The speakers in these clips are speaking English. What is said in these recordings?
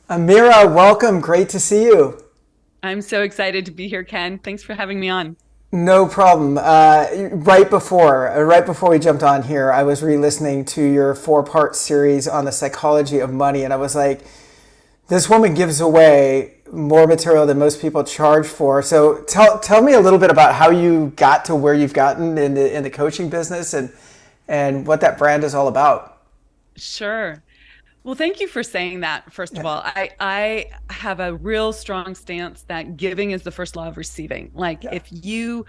Amira, welcome. Great to see you. I'm so excited to be here, Ken. Thanks for having me on. No problem. Right before we jumped on here, I was re-listening to your four-part series on the psychology of money, and I was like, this woman gives away more material than most people charge for. So tell me a little bit about how you got to where you've gotten in the coaching business and what that brand is all about. Sure. Well, thank you for saying that, first of Yeah. all. I have a real strong stance that giving is the first law of receiving. Like Yeah. if you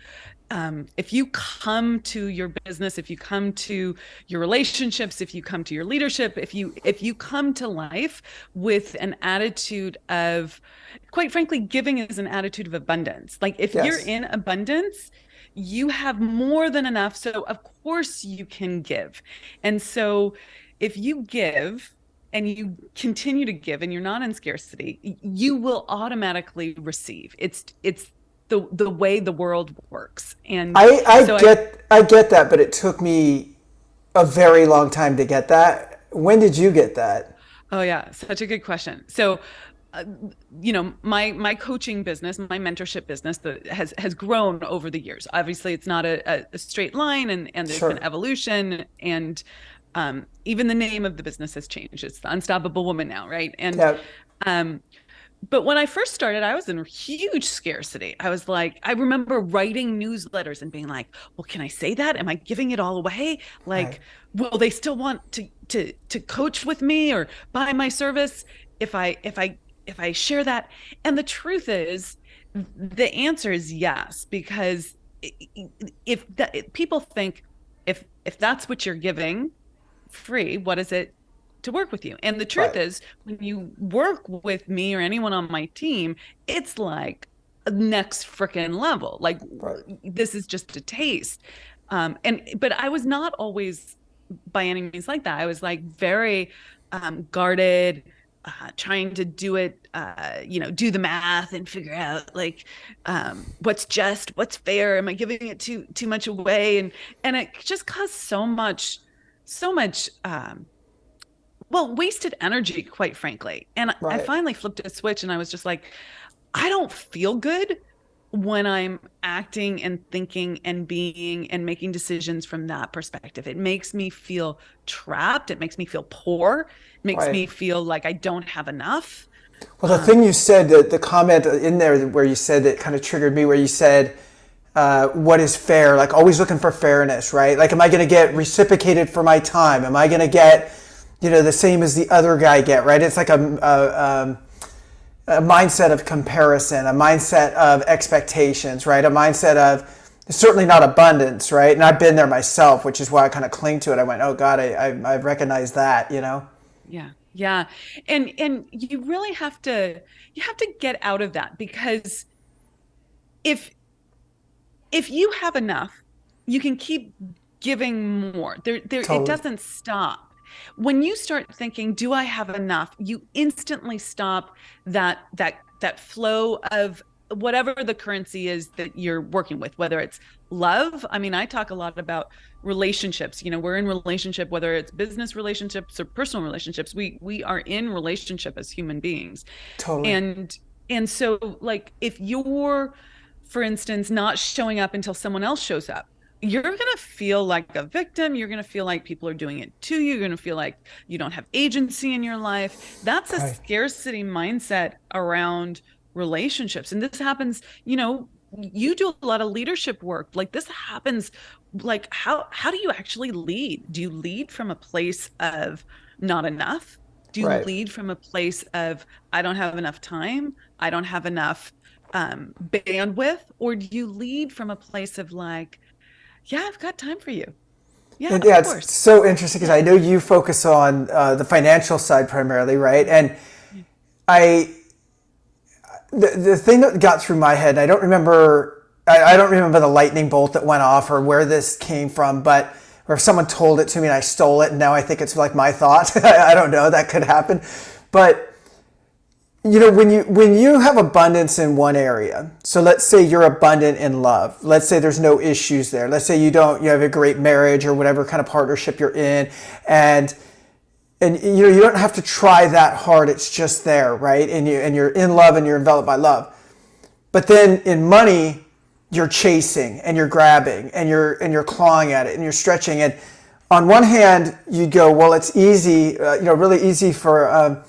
come to your business, if you come to your relationships, if you come to your leadership, if you come to life with an attitude of, quite frankly, giving is an attitude of abundance. Like if you're Yes. in abundance, you have more than enough. So of course you can give. And so if you give and you continue to give and you're not in scarcity, you will automatically receive. It's the way the world works. And I I so I get I get that, but it took me a very long time to get that. When did you get that? Oh yeah, such a good question. So uh, my coaching business, my mentorship business that has grown over the years. Obviously, it's not a straight line, and there's been Sure. evolution, and even the name of the business has changed. It's the Unstoppable Woman now, right? And Yeah. um, but when I first started, I was in huge scarcity. I was like, I remember writing newsletters and being like, well, can I say that? Am I giving it all away? Right. Like, will they still want to coach with me or buy my service if I share that? And the truth is, the answer is yes, because if that, people think if that's what you're giving free, what is it to work with you? And the truth Right. is, when you work with me or anyone on my team, it's like next freaking level. Like Right. this is just a taste. And but I was not always by any means like that. I was like very guarded, trying to do it, do the math and figure out like what's fair. Am I giving it too much away? And it just caused so much wasted energy, quite frankly. And I Right. finally flipped a switch and I was just like, I don't feel good when I'm acting and thinking and being and making decisions from that perspective. It makes me feel trapped. It makes me feel poor. It makes Right. me feel like I don't have enough. Well, the thing Um, you said, the comment in there where you said that kind of triggered me, where you said, what is fair? Like always looking for fairness, right? Like, am I going to get reciprocated for my time? Am I going to get, the same as the other guy get, right? It's like a mindset of comparison, a mindset of expectations, right? A mindset of certainly not abundance, right? And I've been there myself, which is why I kind of cling to it. I went, oh God, I recognize that. yeah. Yeah. And you have to get out of that because if if you have enough, you can keep giving more. It Totally. doesn't stop. When you start thinking, do I have enough? You instantly stop that flow of whatever the currency is that you're working with, whether it's love. I mean, I talk a lot about relationships. We're in relationship, whether it's business relationships or personal relationships. We are in relationship as human beings. Totally. And so like if you're, for instance, not showing up until someone else shows up, you're going to feel like a victim. You're going to feel like people are doing it to you. You're going to feel like you don't have agency in your life. That's a Right. scarcity mindset around relationships. And this happens, you do a lot of leadership work. Like this happens, like how do you actually lead? Do you lead from a place of not enough? Do you Right. lead from a place of I don't have enough time? I don't have enough bandwidth? Or do you lead from a place of like, yeah, I've got time for you. Yeah, And of yeah, it's course. so interesting because Yeah. I know you focus on the financial side primarily, right? And Yeah. I, the thing that got through my head, I don't remember, I don't remember the lightning bolt that went off or where this came from, but or if someone told it to me and I stole it and now I think it's like my thought. I don't know, that could happen. But when you have abundance in one area, so let's say you're abundant in love, let's say there's no issues there, let's say you have a great marriage or whatever kind of partnership you're in, and and you don't have to try that hard. It's just there, right? And you're in love and you're enveloped by love. But then in money, you're chasing and you're grabbing and you're clawing at it and you're stretching. And on one hand, you go, well, it's easy, really easy for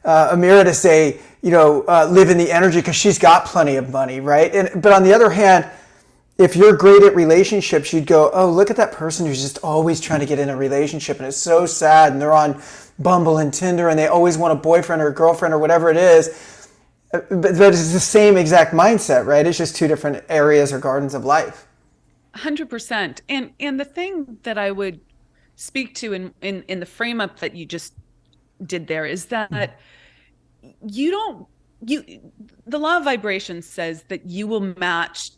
Amira to say, live in the energy because she's got plenty of money, right? But on the other hand, if you're great at relationships, you'd go, oh, look at that person who's just always trying to get in a relationship and it's so sad and they're on Bumble and Tinder and they always want a boyfriend or a girlfriend or whatever it is. But it's the same exact mindset, right? It's just two different areas or gardens of life. 100%. And the thing that I would speak to in the frame up that you just did there is that you don't you the law of vibration says that you will match.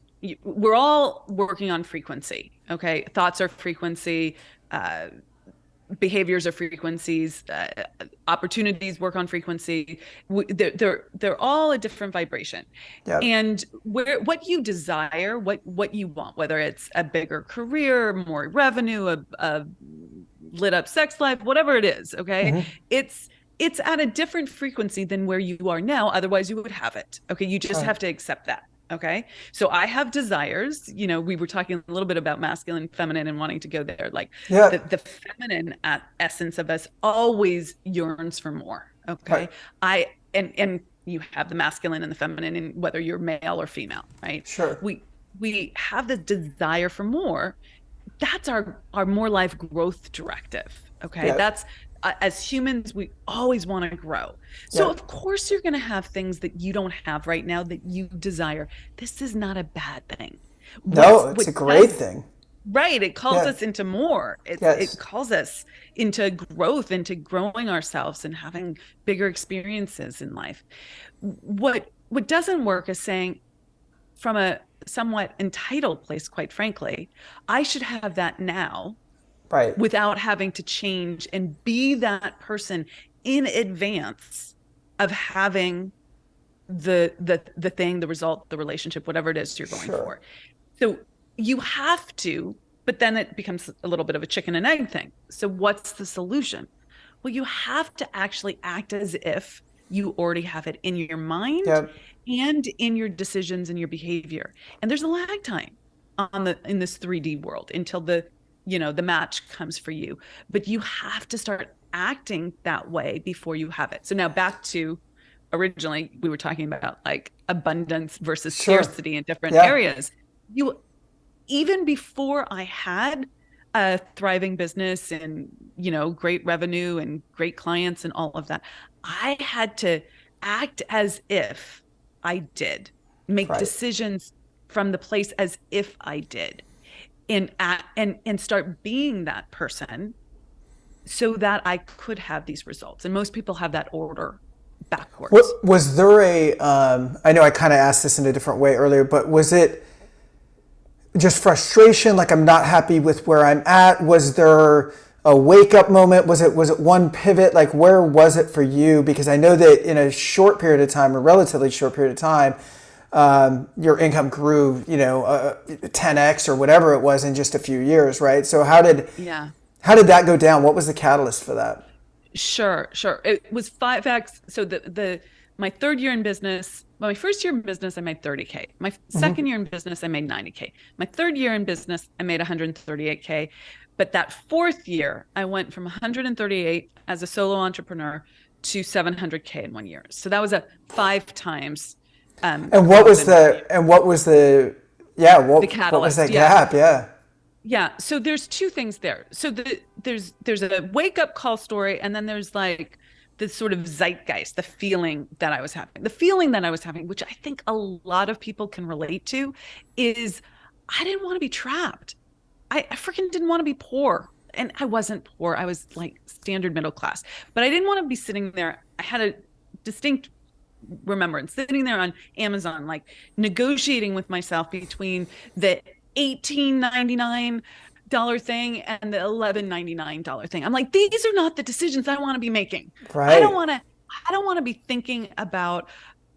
We're all working on frequency. Okay, thoughts are frequency, behaviors are frequencies, opportunities work on frequency. They're all a different vibration. Yeah. And what you desire, what you want, whether it's a bigger career, more revenue, a lit up sex life, whatever it is, okay, it's at a different frequency than where you are now. Otherwise, you would have it. Okay, you just have to accept that. Okay. So I have desires. We were talking a little bit about masculine, feminine, and wanting to go there. Like the feminine essence of us always yearns for more. Okay. Right. And you have the masculine and the feminine, and whether you're male or female, right? Sure. We have the desire for more. That's our more life growth directive. Okay. Yeah. That's as humans, we always want to grow. So of course you're going to have things that you don't have right now that you desire. This is not a bad thing. No, it's a great thing. Right. It calls us into more. It calls us into growth, into growing ourselves and having bigger experiences in life. What doesn't work is saying, from a somewhat entitled place, quite frankly, I should have that now. Right. Without having to change and be that person in advance of having the thing, the result, the relationship, whatever it is you're going for. So you have to, but then it becomes a little bit of a chicken and egg thing. So what's the solution? Well, you have to actually act as if you already have it in your mind and in your decisions and your behavior. And there's a lag time in this 3D world until the match comes for you, but you have to start acting that way before you have it. So now back to originally, we were talking about like abundance versus scarcity in different areas. Even before I had a thriving business and, great revenue and great clients and all of that, I had to act as if I did, make decisions from the place as if I did. And start being that person so that I could have these results. And most people have that order backwards. Was there I know I kind of asked this in a different way earlier, but was it just frustration? Like, I'm not happy with where I'm at? Was there a wake up moment? Was it one pivot? Like, where was it for you? Because I know that in a short period of time, a relatively short period of time, your income grew, 10x or whatever it was in just a few years, right? So how did that go down? What was the catalyst for that? Sure. It was 5x. So my third year in business, my first year in business, I made 30K. My second year in business, I made 90K. My third year in business, I made 138K. But that fourth year, I went from 138 as a solo entrepreneur to 700K in 1 year. So that was a 5 times. What was the catalyst? What was that gap? Yeah. So there's two things there. So there's a wake up call story, and then there's like this sort of zeitgeist, the feeling that I was having. The feeling that I was having, which I think a lot of people can relate to, is I didn't want to be trapped. I freaking didn't want to be poor. And I wasn't poor. I was like standard middle class. But I didn't want to be sitting there. I had a distinct remembrance sitting there on Amazon, like negotiating with myself between the $18.99 thing and the $11.99 thing. I'm like, these are not the decisions I want to be making. Right. I don't want to be thinking about,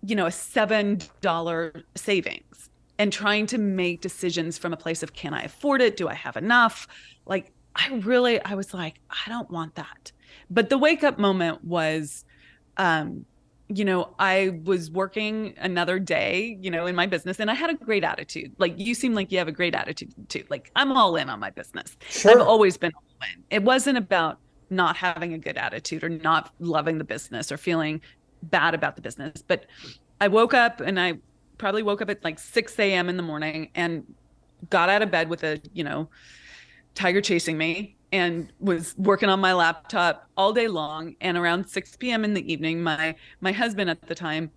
a $7 savings and trying to make decisions from a place of, can I afford it? Do I have enough? Like, I was like, I don't want that. But the wake up moment was, um, I was working another day, in my business, and I had a great attitude. Like, you seem like you have a great attitude too. Like, I'm all in on my business. I've Sure. always been all in. It wasn't about not having a good attitude or not loving the business or feeling bad about the business. But I woke up, and I probably woke up at like 6 a.m. in the morning and got out of bed with a, tiger chasing me, and was working on my laptop all day long. And around 6 p.m. in the evening, my husband at the time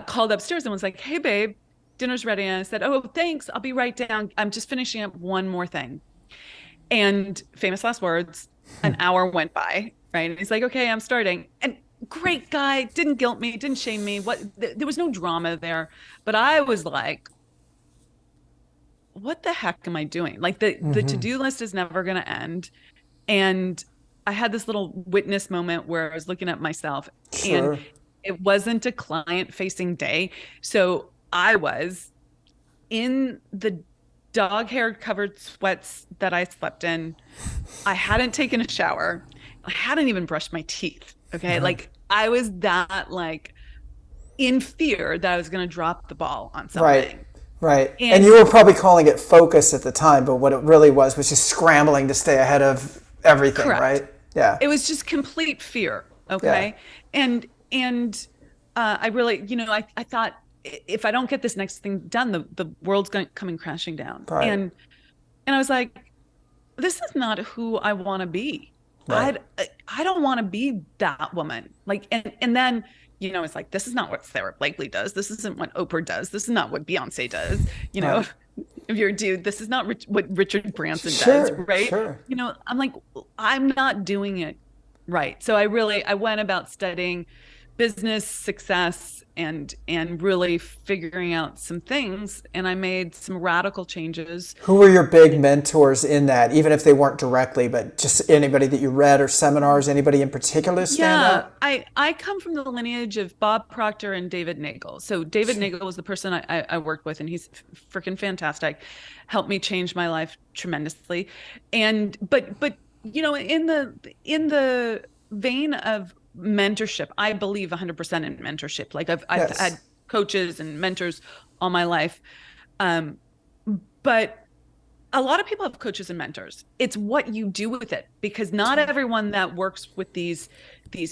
called upstairs and was like, "Hey, babe, dinner's ready." And I said, "Oh, thanks. I'll be right down. I'm just finishing up one more thing." And famous last words, an hour went by, right? And he's like, "Okay, I'm starting." And great guy, didn't guilt me, didn't shame me. There was no drama there. But I was like, what the heck am I doing? Like, the to-do list is never going to end. And I had this little witness moment where I was looking at myself, and Sure. it wasn't a client facing day. So I was in the dog hair covered sweats that I slept in. I hadn't taken a shower. I hadn't even brushed my teeth. Okay. Uh-huh. Like, I was that, like, in fear that I was going to drop the ball on Right. something. Right. And And you were probably calling it focus at the time, but what it really was just scrambling to stay ahead of everything, correct. right? Yeah. It was just complete fear. Yeah. Okay. And I really, I thought, if I don't get this next thing done, the world's going coming crashing down. Right. And I was like, this is not who I want to be. Right. I don't want to be that woman. Like, and then, it's like, this is not what Sarah Blakely does. This isn't what Oprah does. This is not what Beyonce does. Right. If you're a dude, this is not what Richard Branson does, Sure. right? Sure. I'm like, I'm not doing it right. So I went about studying business success and really figuring out some things, and I made some radical changes. Who were your big mentors in that, even if they weren't directly, but just anybody that you read or seminars, anybody in particular stand Yeah, out? I come from the lineage of Bob Proctor and David Nagel. So David Nagel was the person I worked with, and he's freaking fantastic. Helped me change my life tremendously. And but in the vein of mentorship, I believe 100% in mentorship. Like, I've Yes. had coaches and mentors all my life. Um, but a lot of people have coaches and mentors. It's what you do with it, because not everyone that works with these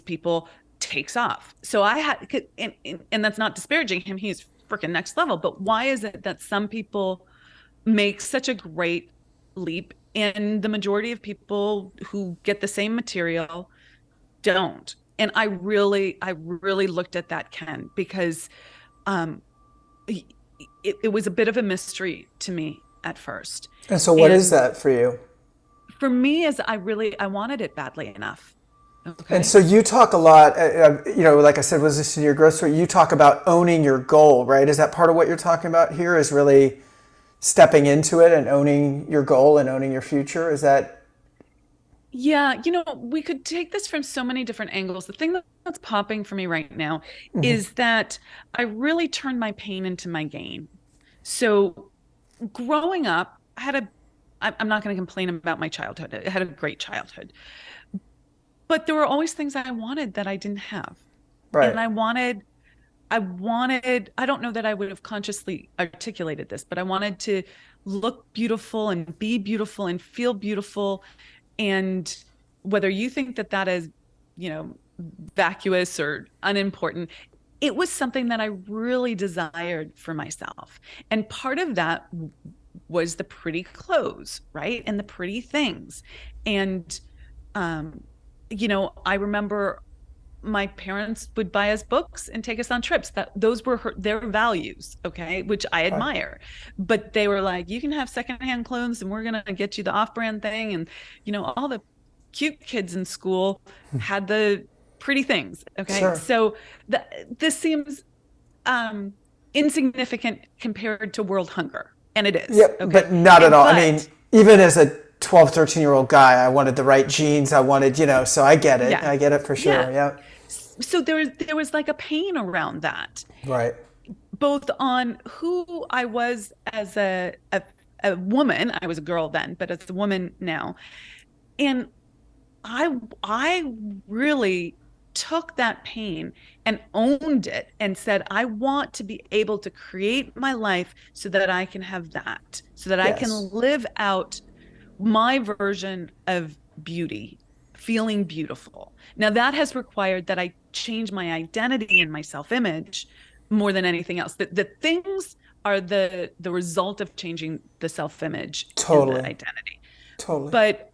people takes off. So I had, and that's not disparaging him. He's freaking next level. But why is it that some people make such a great leap, and the majority of people who get the same material don't? And I really looked at that, Ken, because um, it was a bit of a mystery to me at first. And so, what is And that for you? for me, is I wanted it badly enough. And Okay. so you talk a lot, like I said, was this in your growth story? You talk about owning your goal, right? Is that part of what you're talking about here? Is really stepping into it and owning your goal and owning your future? Is that Yeah, we could take this from so many different angles. The thing that's popping for me right now is that I really turned my pain into my gain. So growing up, I'm not going to complain about my childhood. I had a great childhood, but there were always things I wanted that I didn't have. And right? I don't know that I would have consciously articulated this, but I wanted to look beautiful and be beautiful and feel beautiful. And whether you think that that is, you know, vacuous or unimportant, it was something that I really desired for myself. And part of that was the pretty clothes, right? And the pretty things. And, um, I remember my parents would buy us books and take us on trips. That those were their values, okay, which I Right. admire. But they were like, you can have secondhand clothes, and we're gonna get you the off-brand thing. And all the cute kids in school had the pretty things. Okay, Sure. so this seems um, insignificant compared to world hunger, and it is. Yep, Okay, but not at all. I mean, but even as a 12, 13-year-old guy, I wanted the right jeans. I wanted, so I get it. yeah, I get it for sure. yeah. Yeah. So there was like a pain around that, Right. both on who I was as a woman. I was a girl then, but as a woman now. And I really took that pain and owned it and said, I want to be able to create my life so that I can have that, so that I can Yes, live out my version of beauty, feeling beautiful. Now, that has required that I change my identity and my self image more than anything else. The things are the result of changing the self image and the totally, identity. totally. But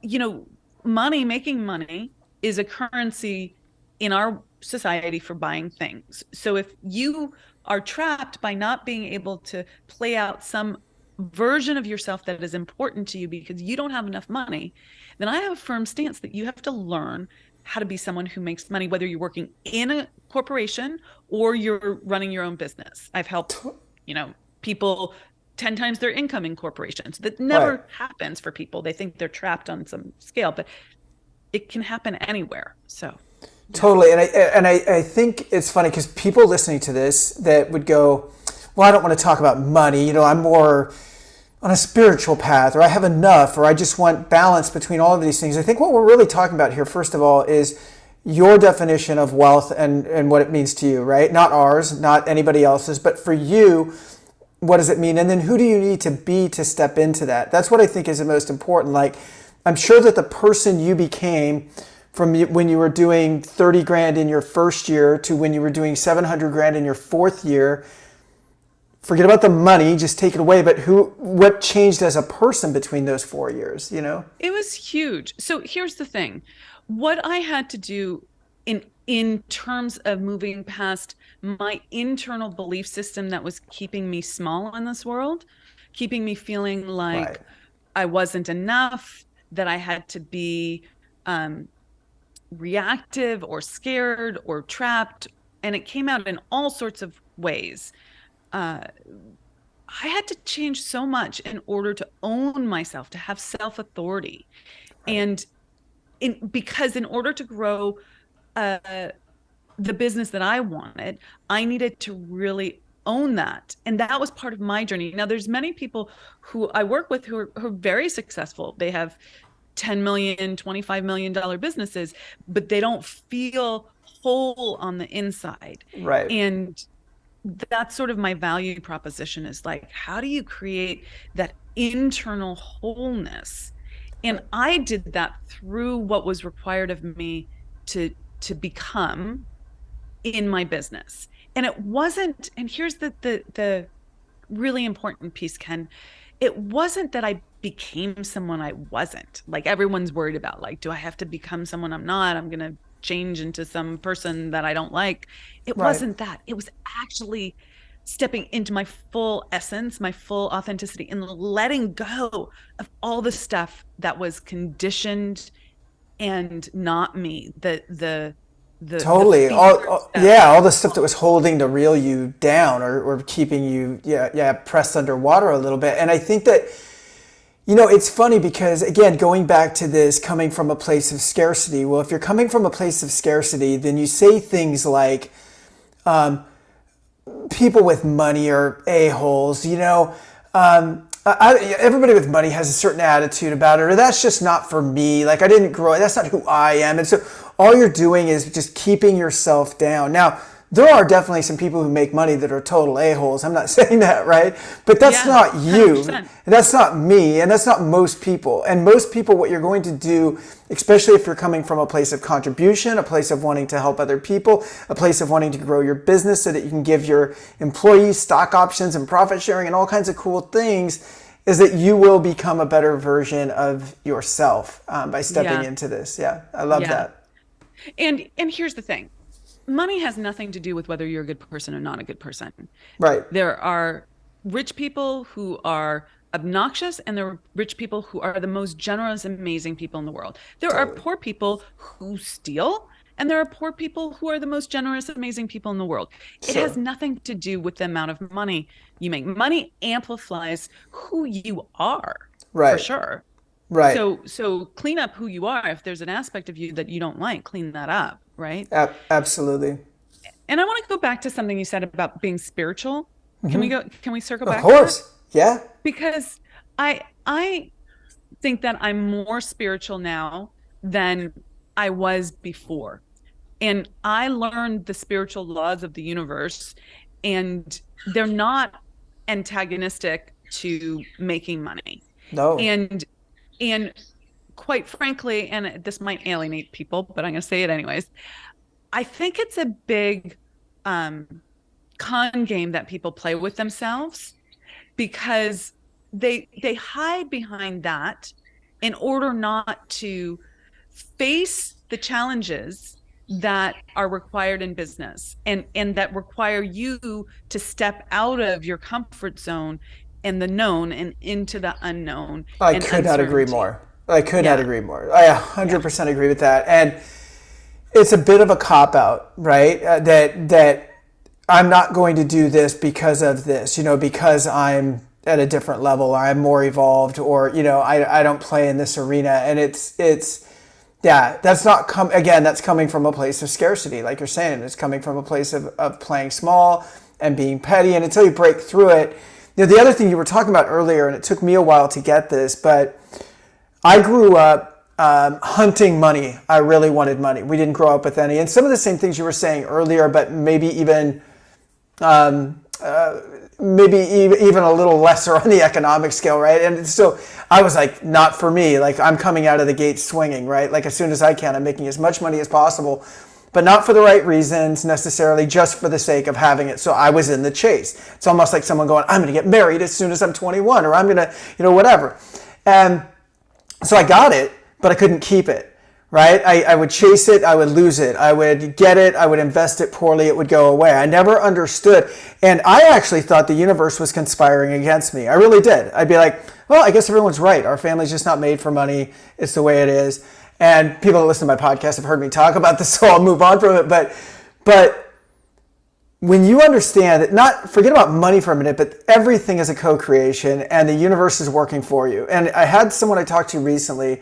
you know, making money is a currency in our society for buying things. So if you are trapped by not being able to play out some version of yourself that is important to you because you don't have enough money, then I have a firm stance that you have to learn how to be someone who makes money, whether you're working in a corporation or you're running your own business. I've helped, people 10 times their income in corporations. That Right. never happens for people. They think they're trapped on some scale, but it can happen anywhere. So, yeah. Totally, and I think it's funny because people listening to this that would go, well, I don't want to talk about money. I'm more on a spiritual path, or I have enough, or I just want balance between all of these things. I think what we're really talking about here, first of all, is your definition of wealth and what it means to you, right? Not ours, not anybody else's, but for you, what does it mean? And then who do you need to be to step into that? That's what I think is the most important. Like, I'm sure that the person you became from when you were doing 30 grand in your first year to when you were doing 700 grand in your fourth year, forget about the money, just take it away. But what changed as a person between those 4 years? It was huge. So here's the thing. What I had to do in terms of moving past my internal belief system that was keeping me small in this world, keeping me feeling Right. like I wasn't enough, that I had to be reactive or scared or trapped. And it came out in all sorts of ways. Uh, I had to change so much in order to own myself, to have self authority. Right. And because in order to grow uh, the business that I wanted, I needed to really own that. And that was part of my journey. Now, there's many people who I work with who are very successful. They have 10 million, $25 million businesses, but they don't feel whole on the inside. Right. And that's sort of my value proposition is like, how do you create that internal wholeness? And Right. I did that through what was required of me to become in my business. And it wasn't, and here's the really important piece, Ken. It wasn't that I became someone I wasn't. Like everyone's worried about, like, do I have to become someone I'm not? I'm going to change into some person that I don't like. It Right. wasn't that. It was actually stepping into my full essence, my full authenticity, and letting go of all the stuff that was conditioned and not me. The Totally. fear stuff. Yeah, all the stuff that was holding to reel you down or keeping you, yeah, pressed underwater a little bit. And I think that, it's funny because, again, going back to this coming from a place of scarcity, well, if you're coming from a place of scarcity, then you say things like, people with money are a-holes, everybody with money has a certain attitude about it, or that's just not for me. Like, I didn't grow, that's not who I am. And so all you're doing is just keeping yourself down. Now, there are definitely some people who make money that are total a-holes. I'm not saying that, right? But that's Yeah, not you. 100%. And that's not me. And that's not most people. And most people, what you're going to do, especially if you're coming from a place of contribution, a place of wanting to help other people, a place of wanting to grow your business so that you can give your employees stock options and profit sharing and all kinds of cool things, is that you will become a better version of yourself by stepping Yeah. into this. Yeah, I love Yeah. that. And here's the thing. Money has nothing to do with whether you're a good person or not a good person. Right. There are rich people who are obnoxious, and there are rich people who are the most generous, amazing people in the world. There are Totally. poor people who steal, and there are poor people who are the most generous, amazing people in the world. It has Sure. nothing to do with the amount of money you make. Money amplifies who you are, for Right. sure. Right. So clean up who you are. If there's an aspect of you that you don't like, clean that up, right? Absolutely. And I want to go back to something you said about being spiritual. Can we circle Of back there? course. Yeah. Because I think that I'm more spiritual now than I was before. And I learned the spiritual laws of the universe, and they're not antagonistic to making money. No. And and quite frankly, and this might alienate people, but I'm going to say it anyways. I think it's a big um, con game that people play with themselves, because they hide behind that in order not to face the challenges that are required in business, and that require you to step out of your comfort zone and the known and into the unknown I and could not agree uncertainty. more. I could not Yeah. agree more. I Yeah. 100% agree with that. And it's a bit of a cop out, right? That I'm not going to do this because of this, because I'm at a different level, or I'm more evolved, or I don't play in this arena, and it's yeah, that's not again, that's coming from a place of scarcity, like you're saying. It's coming from a place of playing small and being petty, and until you break through it. The other thing you were talking about earlier, and it took me a while to get this, but I grew up hunting money. I really wanted money. We didn't grow up with any. And some of the same things you were saying earlier, but maybe even a little lesser on the economic scale, right? And so I was like, not for me. Like, I'm coming out of the gate swinging, right? Like, as soon as I can, I'm making as much money as possible, but not for the right reasons necessarily, just for the sake of having it. So I was in the chase. It's almost like someone going, I'm going to get married as soon as I'm 21, or I'm going to, whatever. And so I got it, but I couldn't keep it, right? I would chase it, I would lose it. I would get it, I would invest it poorly, it would go away. I never understood. And I actually thought the universe was conspiring against me. I really did. I'd be like, well, I guess everyone's right. Our family's just not made for money. It's the way it is. And people that listen to my podcast have heard me talk about this, so I'll move on from it. But when you understand that, not forget about money for a minute, but everything is a co-creation and the universe is working for you. And I had someone I talked to recently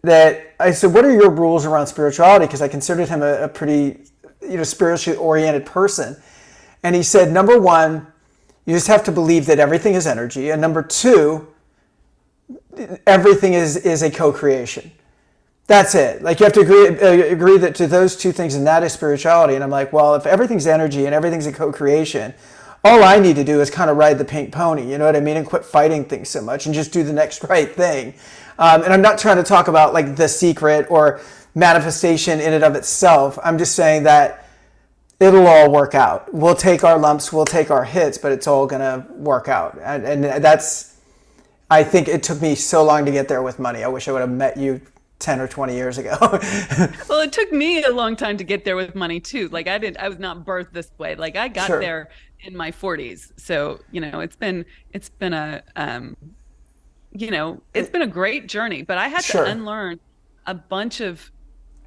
that I said, what are your rules around spirituality? Because I considered him a pretty, spiritually oriented person. And he said, number one, you just have to believe that everything is energy. And number two, everything is a co-creation. That's it. Like, you have to agree that to those two things, and that is spirituality. And I'm like, well, if everything's energy and everything's a co-creation, all I need to do is kind of ride the pink pony, you know what I mean, and quit fighting things so much and just do the next right thing. And I'm not trying to talk about like The Secret or manifestation in and of itself. I'm just saying that it'll all work out. We'll take our lumps, we'll take our hits, but it's all gonna work out. And that's, I think it took me so long to get there with money. I wish I would have met you 10 or 20 years ago. Well, it took me a long time to get there with money too. Like, I was not birthed this way. Like, I got Sure. there in my 40s. So, it's been it's been a great journey, but I had to Sure. unlearn a bunch of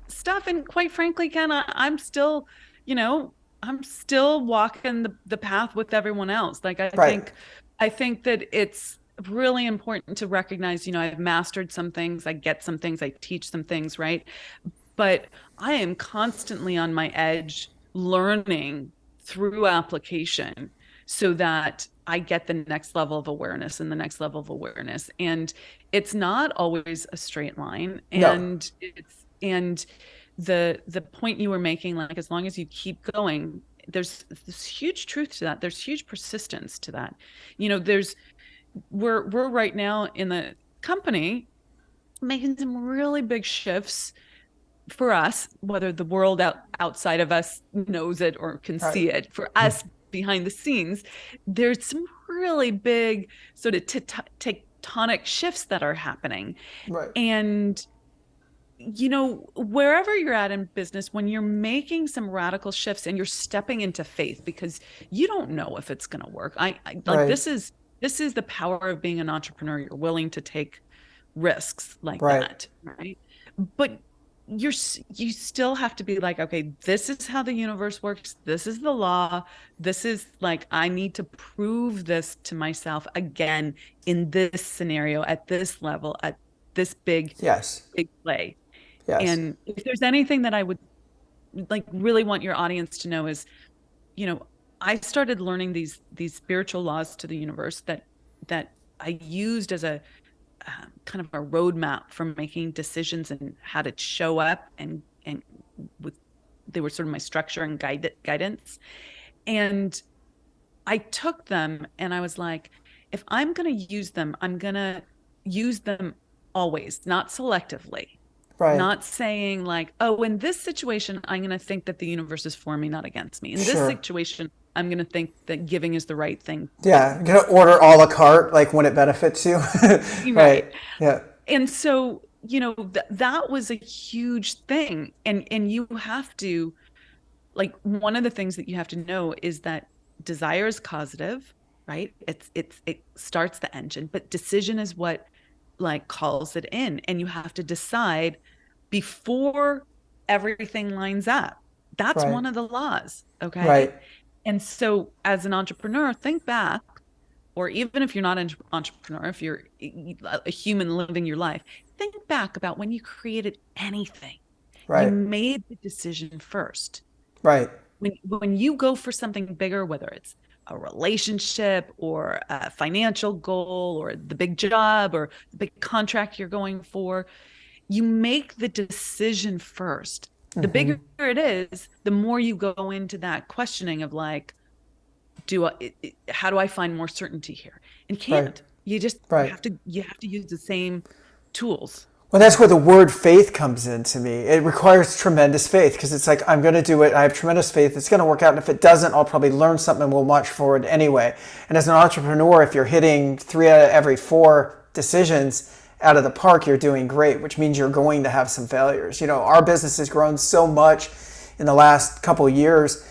stuff. And quite frankly, Ken, I'm still, I'm still walking the path with everyone else. Like, Right. I think that it's really important to recognize, I've mastered some things, I get some things, I teach some things, right? But I am constantly on my edge, learning through application, so that I get the next level of awareness and the next level of awareness. And it's not always a straight line. No. And the point you were making, like, as long as you keep going, there's this huge truth to that. There's huge persistence to that. There's we're right now in the company making some really big shifts for us, whether the world outside of us knows it or can Right. see it. For us behind the scenes, there's some really big sort of tectonic shifts that are happening. Right. And wherever you're at in business, when you're making some radical shifts and you're stepping into faith, because you don't know if it's going to work. I like, Right. this is the power of being an entrepreneur. You're willing to take risks like Right. that, right? But you still have to be like, okay, this is how the universe works. This is the law. This is, like, I need to prove this to myself again in this scenario, at this level, at this big Yes. play. Yes. And if there's anything that I would like really want your audience to know is, I started learning these spiritual laws to the universe that I used as a kind of a roadmap for making decisions and how to show up, and with they were sort of my structure and guidance. And I took them and I was like, if I'm going to use them, I'm going to use them always, not selectively. Right. Not saying like, oh, in this situation, I'm going to think that the universe is for me, not against me. In this Sure. situation, I'm going to think that giving is the right thing. Yeah. You're going to order a la carte, like when it benefits you. Right. Right. Yeah. And so, that was a huge thing. And you have to, like, one of the things that you have to know is that desire is causative, right? It starts the engine, but decision is what like calls it in. And you have to decide before everything lines up. That's Right. one of the laws. Okay. Right. And so as an entrepreneur, think back, or even if you're not an entrepreneur, if you're a human living your life, think back about when you created anything. You Right. made the decision first. Right. When you go for something bigger, whether it's a relationship or a financial goal or the big job or the big contract you're going for, you make the decision first. The bigger it is, the more you go into that questioning of like, how do I find more certainty here? And Right. can't. You just Right. you have to use the same tools. Well, that's where the word faith comes into me. It requires tremendous faith because it's like, I'm going to do it. I have tremendous faith. It's going to work out. And if it doesn't, I'll probably learn something and we'll march forward anyway. And as an entrepreneur, if you're hitting 3 out of every 4 decisions out of the park, you're doing great, which means you're going to have some failures. Our business has grown so much in the last couple of years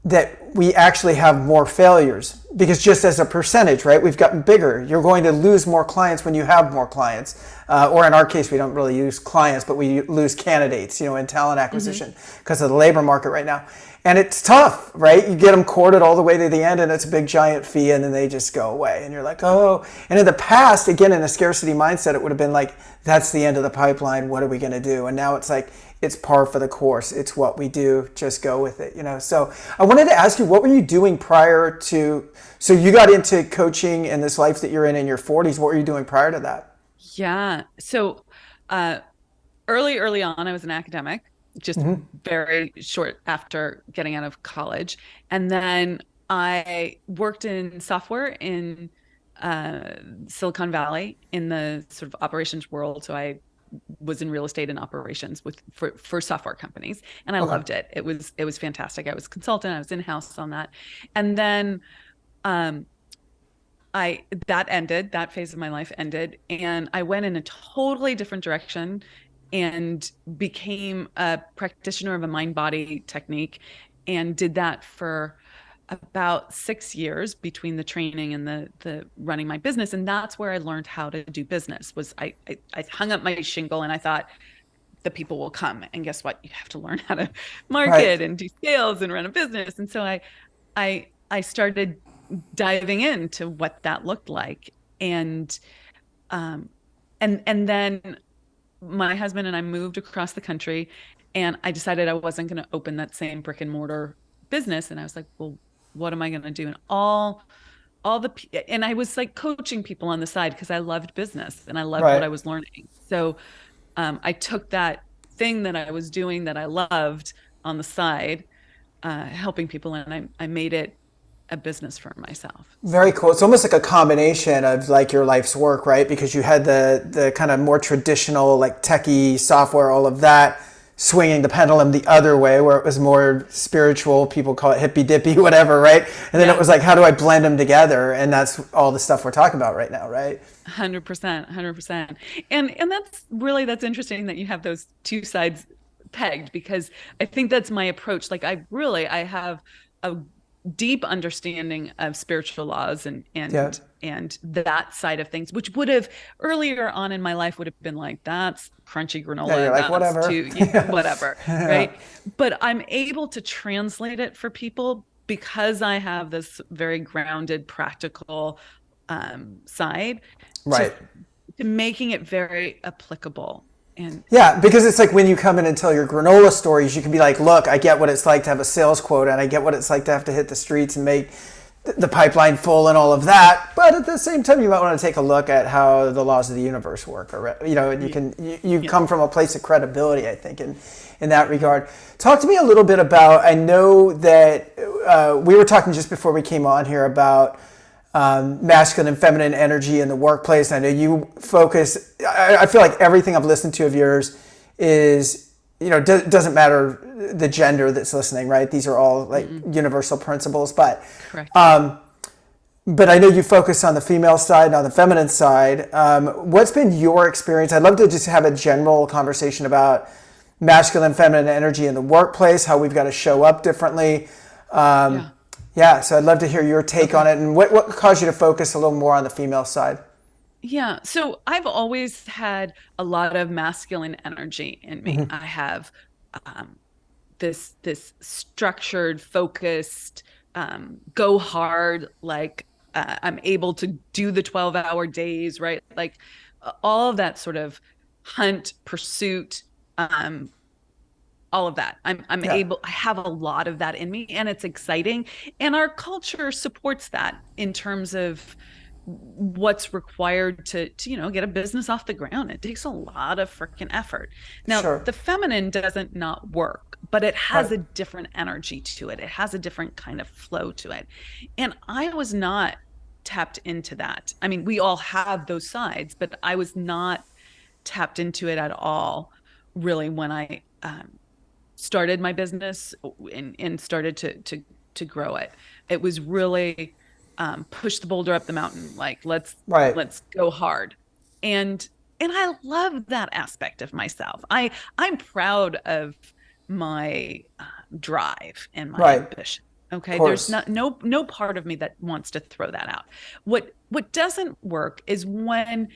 that we actually have more failures because just as a percentage, right, we've gotten bigger. You're going to lose more clients when you have more clients. Or in our case, we don't really use clients, but we lose candidates, in talent acquisition because of the labor market right now. And it's tough, right? You get them courted all the way to the end and it's a big giant fee and then they just go away. And you're like, oh. And in the past, again, in a scarcity mindset, it would have been like, that's the end of the pipeline. What are we going to do? And now it's like, it's par for the course. It's what we do. Just go with it, So I wanted to ask you, what were you doing prior to, so you got into coaching in this life that you're in your 40s. What were you doing prior to that? Yeah. So uh, early on, I was an academic, just very short after getting out of college. And then I worked in software in Silicon Valley in the sort of operations world. So I was in real estate and operations for software companies, and I Okay. loved it. It was fantastic. I was a consultant. I was in-house on that. And then um, that phase of my life ended, and I went in a totally different direction and became a practitioner of a mind body technique, and did that for about 6 years between the training and the running my business. And that's where I learned how to do business. Was I hung up my shingle and I thought, the people will come, and guess what, you have to learn how to Right. market and do sales and run a business. And so I started diving into what that looked like. And um and then my husband and I moved across the country, and I decided I wasn't going to open that same brick and mortar business. And I was like, well, what am I going to do? And and I was like coaching people on the side because I loved business and I loved what Right. I was learning. So I took that thing that I was doing that I loved on the side, helping people, and I made it a business for myself. Very So cool. It's almost like a combination of like your life's work, right? Because you had the kind of more traditional like techie software, all of that, swinging the pendulum the other way, where it was more spiritual. People call it hippy dippy, whatever, right? And then it yeah, was like, how do I blend them together? And that's all the stuff we're talking about right now, right? 100%, 100%. And that's interesting that you have those two sides pegged, because I think that's my approach. Like I have a deep understanding of spiritual laws and Yeah. that side of things, which would have earlier on in my life would have been like, that's crunchy Yeah, you're granola, like, that's whatever. too whatever, Yeah. right? But I'm able to translate it for people because I have this very grounded, practical side to Right. making it very applicable. And Yeah, because it's like when you come in and tell your granola stories, you can be like, look, I get what it's like to have a sales quota and I get what it's like to have to hit the streets and make the pipeline full and all of that. But at the same time, you might want to take a look at how the laws of the universe work. Or, and you come from a place of credibility, I think, in that regard. Talk to me a little bit about, I know that we were talking just before we came on here about masculine and feminine energy in the workplace. I know you focus, I feel like everything I've listened to of yours is, doesn't matter the gender that's listening, right? These are all like universal principles, but Correct. But I know you focus on the female side and on the feminine side. What's been your experience? I'd love to just have a general conversation about masculine and feminine energy in the workplace, how we've got to show up differently. Yeah, so I'd love to hear your take on it, and what caused you to focus a little more on the female side? Yeah, so I've always had a lot of masculine energy in me. I have this structured, focused, go hard, like I'm able to do the 12-hour days, right? Like all of that sort of hunt, pursuit, all of that. I'm able, I have a lot of that in me, and it's exciting. And our culture supports that in terms of what's required to get a business off the ground. It takes a lot of freaking effort. Now, the feminine doesn't not work, but it has a different energy to it. It has a different kind of flow to it. And I was not tapped into that. I mean, we all have those sides, but I was not tapped into it at all, really, when I started my business and started to grow it. It was really push the boulder up the mountain, like let's go hard. And I love that aspect of myself. I'm proud of my drive and my ambition. Okay, there's no part of me that wants to throw that out. What doesn't work is when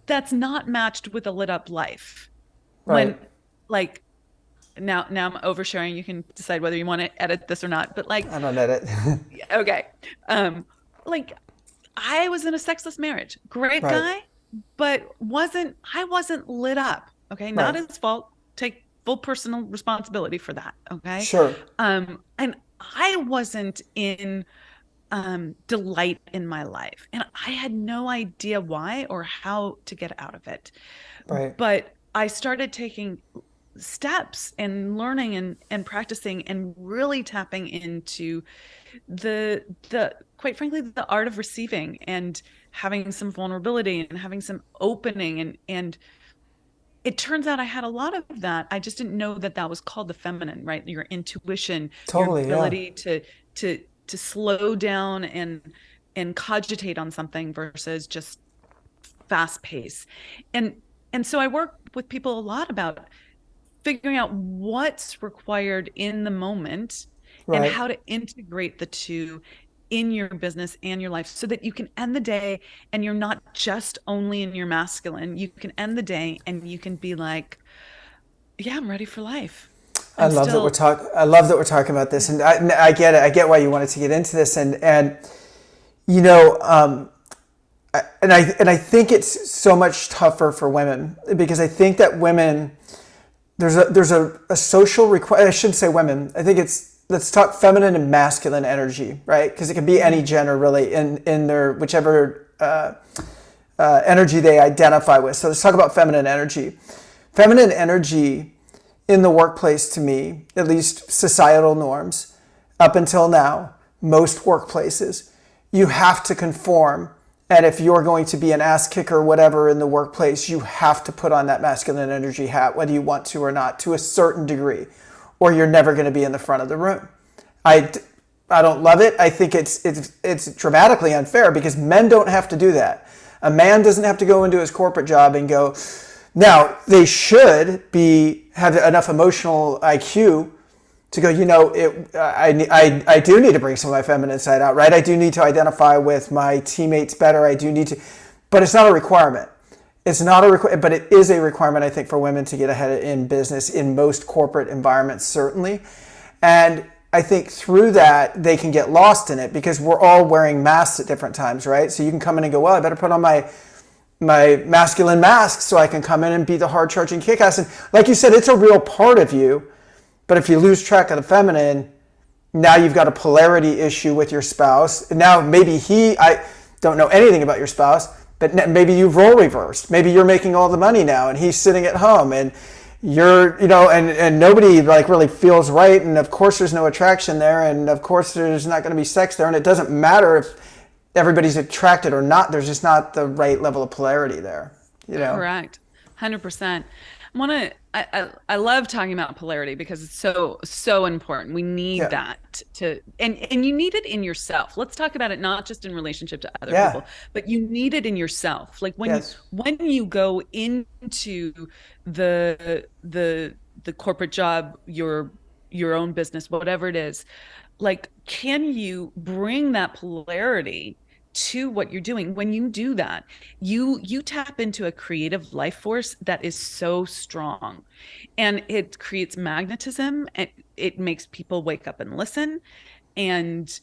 that's not matched with a lit up life. When like now I'm oversharing. You can decide whether you want to edit this or not. But like, I don't edit. Okay. Like I was in a sexless marriage. Great guy, but I wasn't lit up. Okay. Not his fault. Take full personal responsibility for that. Okay. Sure. And I wasn't in delight in my life, and I had no idea why or how to get out of it. But I started taking steps and learning and practicing and really tapping into the quite frankly the art of receiving and having some vulnerability and having some opening, and it turns out I had a lot of that. I just didn't know that was called the feminine, right? Your intuition, your ability to slow down and cogitate on something versus just fast pace. And so I work with people a lot about figuring out what's required in the moment and how to integrate the two in your business and your life so that you can end the day and you're not just only in your masculine. You can end the day and you can be like, yeah, I'm ready for life. I love that we're talking about this, and I get it. I get why you wanted to get into this, and I think it's so much tougher for women because I think that women, there's a social requirement. I shouldn't say women. I think let's talk feminine and masculine energy, right? Because it can be any gender really in their whichever energy they identify with. So let's talk about feminine energy. Feminine energy in the workplace, to me, at least societal norms, up until now, most workplaces, you have to conform. And if you're going to be an ass kicker or whatever in the workplace, you have to put on that masculine energy hat, whether you want to or not, to a certain degree, or you're never going to be in the front of the room. I don't love it. I think it's dramatically unfair because men don't have to do that. A man doesn't have to go into his corporate job and go. Now, they should have enough emotional IQ to go, I do need to bring some of my feminine side out, right? I do need to identify with my teammates better. I do need to, but it's not a requirement. It's not but it is a requirement, I think, for women to get ahead in business in most corporate environments, certainly. And I think through that, they can get lost in it because we're all wearing masks at different times, right? So you can come in and go, well, I better put on my masculine mask so I can come in and be the hard charging kick ass. And like you said, it's a real part of you. But if you lose track of the feminine, Now you've got a polarity issue with your spouse. Now maybe I don't know anything about your spouse, but maybe you've role reversed. Maybe you're making all the money now and he's sitting at home, and you're, and nobody like really feels right. And of course there's no attraction there. And of course there's not going to be sex there. And it doesn't matter if everybody's attracted or not. There's just not the right level of polarity there, Correct. 100%. I love talking about polarity because it's so important. We need Yeah. that and you need it in yourself. Let's talk about it not just in relationship to other Yeah. people, but you need it in yourself. Like Yes. when you go into the corporate job, your own business, whatever it is, like can you bring that polarity to what you're doing? When you do that, you tap into a creative life force that is so strong, and it creates magnetism, and it makes people wake up and listen, and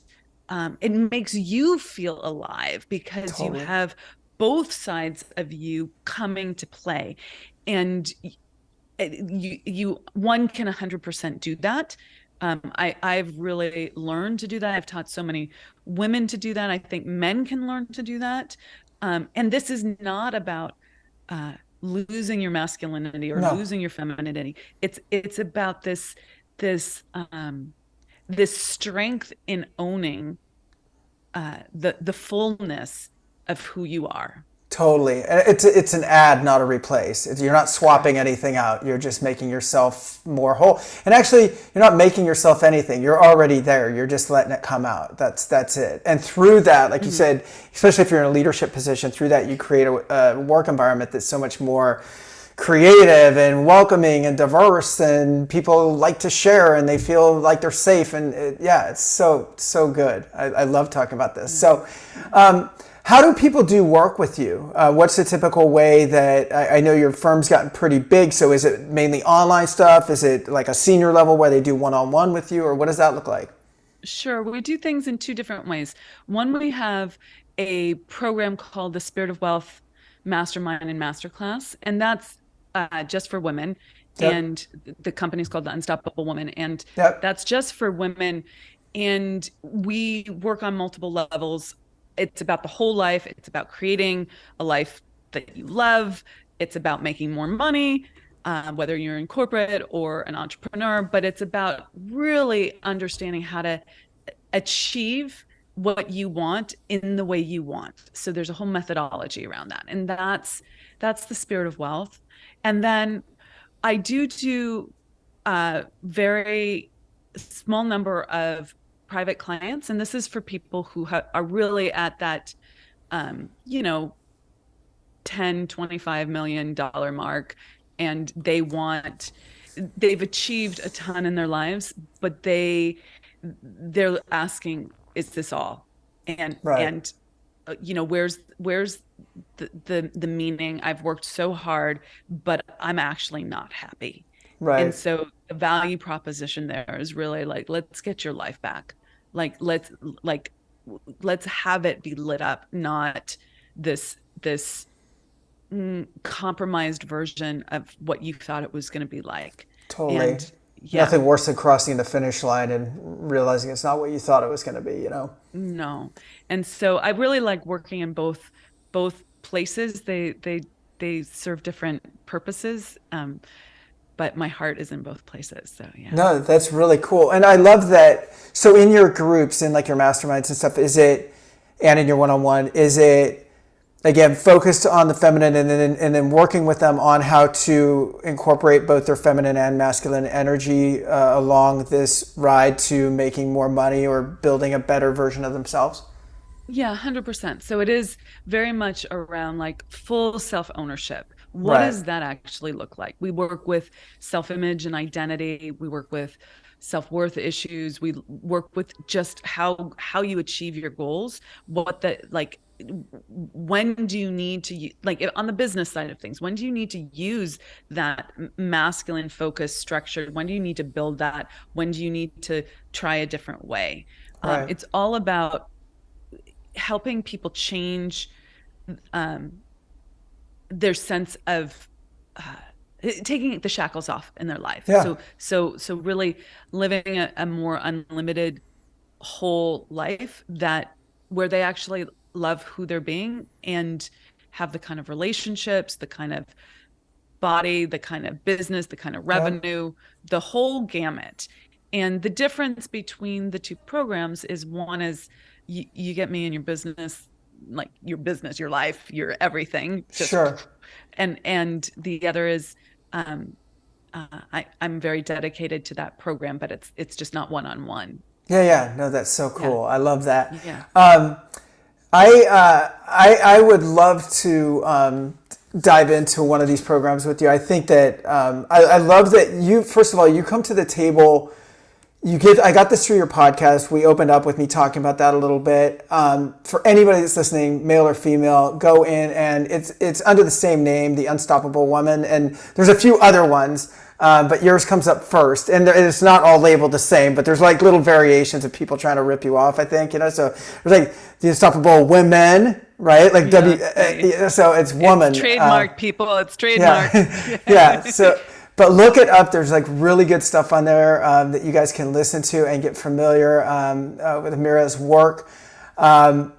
it makes you feel alive because you Totally. have both sides of you coming to play. And you one can 100% do that. I've really learned to do that. I've taught so many women to do that. I think men can learn to do that. And this is not about losing your masculinity or No. losing your femininity. It's about this strength in owning the fullness of who you are. Totally. It's an add, not a replace. You're not swapping anything out. You're just making yourself more whole. And actually, you're not making yourself anything. You're already there. You're just letting it come out. That's it. And through that, like you said, especially if you're in a leadership position, through that you create a work environment that's so much more creative and welcoming and diverse, and people like to share and they feel like they're safe. And yeah, it's so good. I love talking about this. So how do people do work with you? What's the typical way that I know your firm's gotten pretty big? So is it mainly online stuff? Is it like a senior level where they do one-on-one with you, or what does that look like? Sure. We do things in two different ways. One, we have a program called the Spirit of Wealth Mastermind and Masterclass, and that's just for women. Yep. And the company is called the Unstoppable Woman, and Yep. that's just for women. And we work on multiple levels. It's about the whole life. It's about creating a life that you love. It's about making more money, whether you're in corporate or an entrepreneur, but it's about really understanding how to achieve what you want in the way you want. So there's a whole methodology around that. And that's the Spirit of Wealth. And then I do very small number of private clients, and this is for people who are really at that you know 10-25 million dollar mark, and they've achieved a ton in their lives, but they're asking, is this all? and Right. and where's the meaning? I've worked so hard, but I'm actually not happy. And Right. so the value proposition there is really like, let's get your life back. Like like let's have it be lit up, not this compromised version of what you thought it was going to be like. Totally. And yeah, Nothing worse than crossing the finish line and realizing it's not what you thought it was going to be. no. And so I really like working in both places. They serve different purposes. But my heart is in both places. So yeah. No, that's really cool. And I love that. So in your groups, in like your masterminds and stuff, and in your one-on-one, is it, again, focused on the feminine, and then working with them on how to incorporate both their feminine and masculine energy along this ride to making more money or building a better version of themselves? Yeah, 100%. So it is very much around like full self-ownership. What Right. does that actually look like? We work with self-image and identity. We work with self-worth issues. We work with just how you achieve your goals. What the like when do you need to like on the business side of things, when do you need to use that masculine focus structure? When do you need to build that? When do you need to try a different way? Right. It's all about helping people change um, their sense of taking the shackles off in their life. Yeah. So really living a more unlimited whole life, that where they actually love who they're being and have the kind of relationships, the kind of body, the kind of business, the kind of Yeah. revenue, the whole gamut. And the difference between the two programs is, one is you get me in your business, like your business, your life, your everything, just, Sure. and the other is, I'm very dedicated to that program, but it's just not one-on-one. Yeah. Yeah. No, that's so Yeah. cool. I love that. Yeah. I would love to dive into one of these programs with you. I think that I love that you, first of all, you come to the table. I got this through your podcast. We opened up with me talking about that a little bit. For anybody that's listening, male or female, go in, and it's under the same name, The Unstoppable Woman, and there's a few other ones, but yours comes up first, and it's not all labeled the same, but there's like little variations of people trying to rip you off, I think, so there's like The Unstoppable Women, right? Like so it's woman. It's trademark, people. It's trademark. Yeah. Yeah. So, but look it up. There's like really good stuff on there that you guys can listen to and get familiar with Amira's work.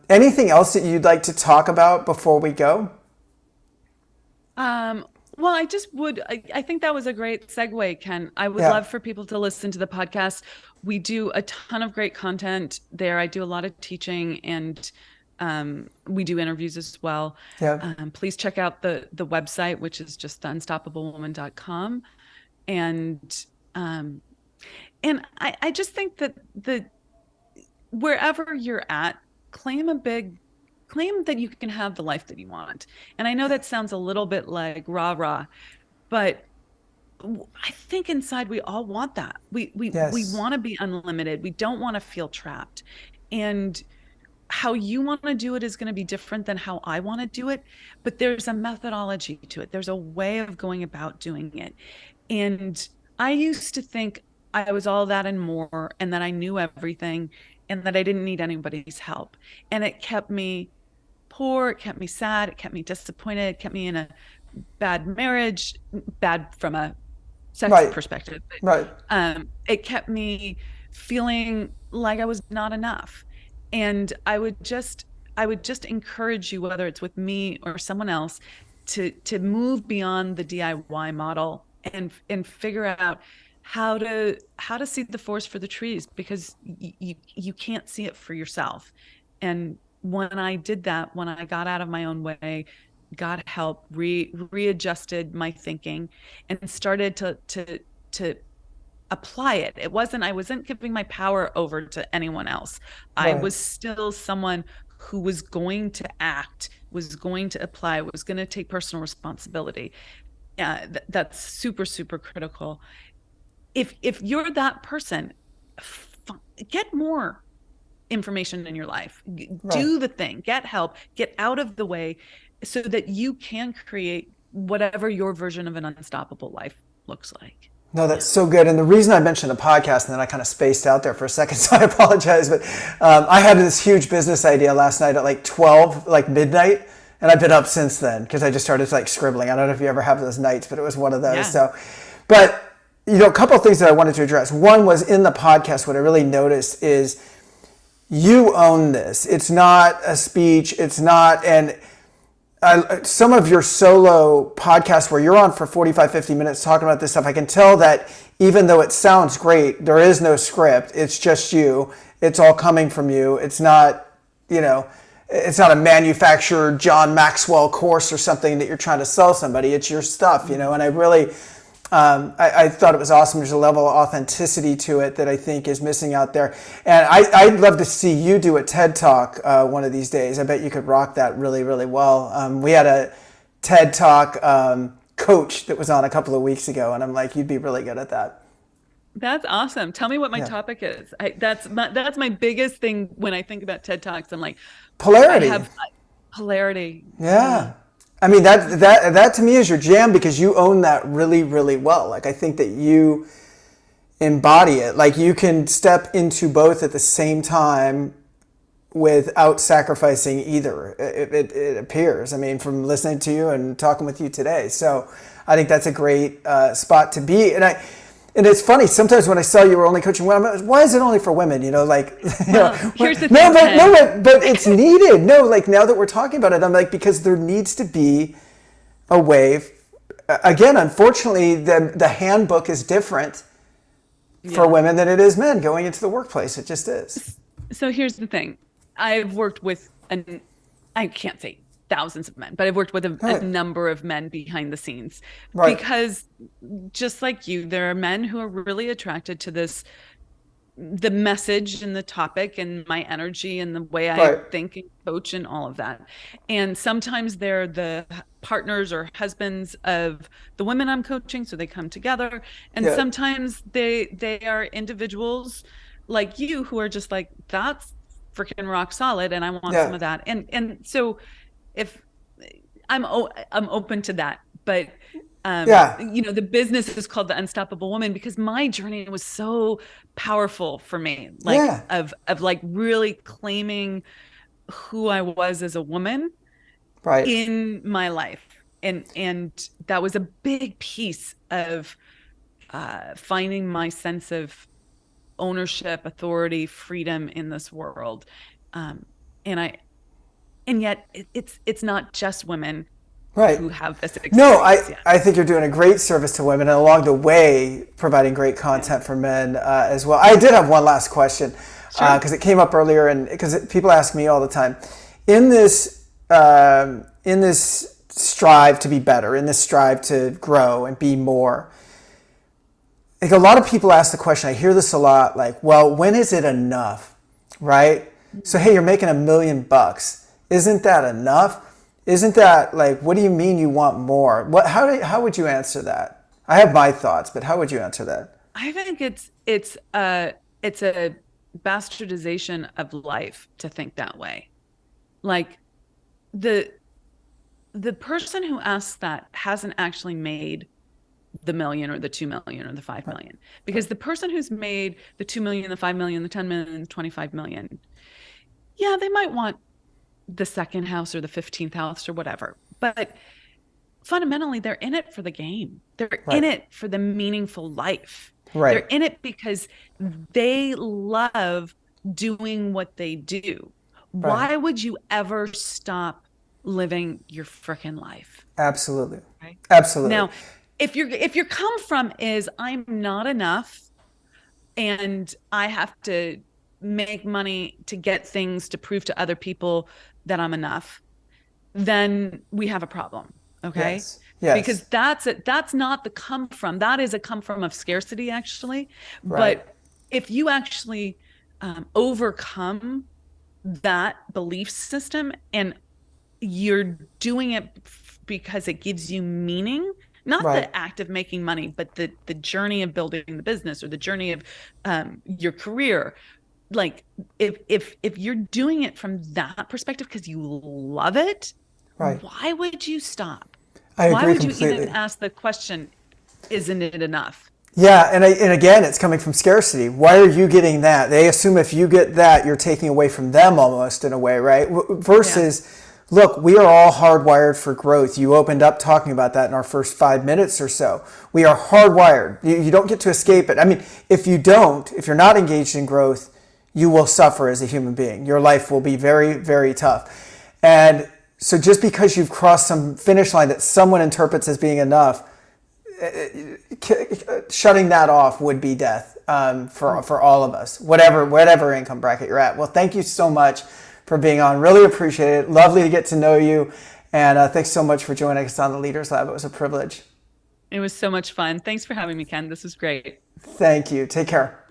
Anything else that you'd like to talk about before we go? Well, I think that was a great segue, Ken. I would Yeah. love for people to listen to the podcast. We do a ton of great content there. I do a lot of teaching, and we do interviews as well. Yeah. Please check out the website, which is just theunstoppablewoman.com. And I just think that wherever you're at, claim that you can have the life that you want. And I know that sounds a little bit like rah-rah, but I think inside we all want that. We Yes. want to be unlimited. We don't want to feel trapped. And how you want to do it is going to be different than how I want to do it, but there's a methodology to it. There's a way of going about doing it. And I used to think I was all that and more, and that I knew everything, and that I didn't need anybody's help. And it kept me poor, it kept me sad, it kept me disappointed, it kept me in a bad marriage, bad from a sex Right. perspective. Right. It kept me feeling like I was not enough. And I would just encourage you, whether it's with me or someone else, to move beyond the DIY model and figure out how to see the forest for the trees, because you can't see it for yourself. And when I did that, when I got out of my own way, got help, readjusted my thinking, and started to apply it. I wasn't giving my power over to anyone else. I Right. was still someone who was going to act, was going to apply, was going to take personal responsibility. That's super, super critical. If you're that person, get more information in your life, Right. do the thing, get help, get out of the way, so that you can create whatever your version of an unstoppable life looks like. No, that's so good. And the reason I mentioned the podcast, and then I kind of spaced out there for a second, so I apologize. But I had this huge business idea last night at like 12, like midnight. And I've been up since then because I just started like scribbling. I don't know if you ever have those nights, but it was one of those. Yeah. So, but a couple of things that I wanted to address. One was in the podcast, what I really noticed is you own this. It's not a speech. It's not, and some of your solo podcasts where you're on for 45, 50 minutes talking about this stuff, I can tell that even though it sounds great, there is no script. It's just you. It's all coming from you. It's not, it's not a manufactured John Maxwell course or something that you're trying to sell somebody. It's your stuff, and I really, I thought it was awesome. There's a level of authenticity to it that I think is missing out there. And I'd love to see you do a TED Talk one of these days. I bet you could rock that really, really well. We had a TED Talk coach that was on a couple of weeks ago, and I'm like, you'd be really good at that. That's awesome. Tell me what my topic is. That's my biggest thing when I think about TED Talks. I'm like, polarity. I have polarity. Yeah. I mean, that to me is your jam because you own that really, really well. Like, I think that you embody it. Like, you can step into both at the same time without sacrificing either. It appears. I mean, from listening to you and talking with you today. So I think that's a great spot to be. And it's funny, sometimes when I saw you were only coaching women, I'm like, why is it only for women? You know, like, here's the no, thing, but it's needed. No, like now that we're talking about it, I'm like, because there needs to be a way. Again, unfortunately, the handbook is different for women than it is men going into the workplace. It just is. So here's the thing. I've worked with, I can't say thousands of men, but I've worked with a number of men behind the scenes. Right. Because just like you, there are men who are really attracted to the message and the topic and my energy and the way I think and coach and all of that. And sometimes they're the partners or husbands of the women I'm coaching, so they come together. And sometimes they are individuals like you who are just like, that's freaking rock solid and I want some of that. And so if I'm open to that, but you know, the business is called The Unstoppable Woman because my journey was so powerful for me, like of like really claiming who I was as a woman in my life. And that was a big piece of finding my sense of ownership, authority, freedom in this world. And yet it's not just women who have this experience. No, I think you're doing a great service to women and along the way providing great content for men as well. I did have one last question because it came up earlier and because people ask me all the time. In this strive to be better, in this strive to grow and be more, like a lot of people ask the question, I hear this a lot, like, well, when is it enough, right? So, hey, you're making $1 million. Isn't that enough? Isn't that like, what do you mean you want more? How would you answer that? I have my thoughts, but how would you answer that? I think it's a bastardization of life to think that way. Like the person who asks that hasn't actually made the million or the 2 million or the 5 million, because the person who's made the 2 million, the 5 million, the 10 million, the 25 million, they might want the second house or the 15th house or whatever, but fundamentally they're in it for the game. They're in it for the meaningful life. They're in it because they love doing what they do. Why would you ever stop living your freaking life? Absolutely. Absolutely. Now, if your come from is I'm not enough and I have to make money to get things to prove to other people that I'm enough, then we have a problem. Okay. Yes. Because that's not the come from. That is a come from of scarcity, actually. But if you actually overcome that belief system and you're doing it because it gives you meaning, not the act of making money, but the journey of building the business or the journey of your career. Like if you're doing it from that perspective because you love it, why would you stop? I agree Why would completely. you even ask the question, isn't it enough? Yeah, and again, it's coming from scarcity. Why are you getting that? They assume if you get that, you're taking away from them almost in a way, right? Versus, look, we are all hardwired for growth. You opened up talking about that in our first 5 minutes or so. We are hardwired. You don't get to escape it. I mean, if you're not engaged in growth, you will suffer as a human being. Your life will be very, very tough. And so just because you've crossed some finish line that someone interprets as being enough, shutting that off would be death for all of us, whatever income bracket you're at. Well, thank you so much for being on. Really appreciate it. Lovely to get to know you. And thanks so much for joining us on the Leaders Lab. It was a privilege. It was so much fun. Thanks for having me, Ken. This was great. Thank you. Take care.